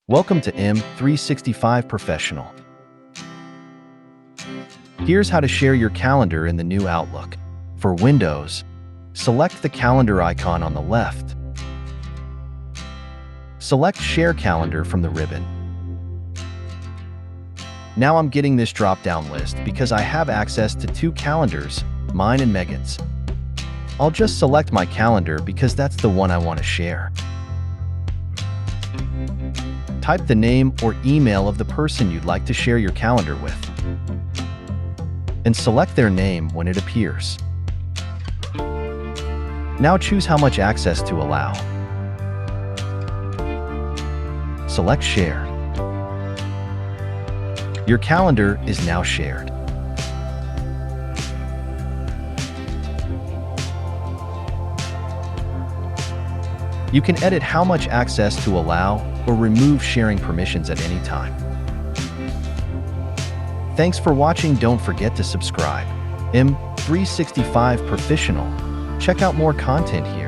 Welcome to M365 Professional. Here's how to share your calendar in the new Outlook. For Windows, select the calendar icon on the left. Select Share Calendar from the ribbon. Now I'm getting this drop-down list because I have access to two calendars, mine and Megan's. I'll just select my calendar because that's the one I want to share. Type the name or email of the person you'd like to share your calendar with, and select their name when it appears. Now choose how much access to allow. Select Share. Your calendar is now shared. You can edit how much access to allow or remove sharing permissions at any time. Thanks for watching. Don't forget to subscribe. M365 Professional. Check out more content here.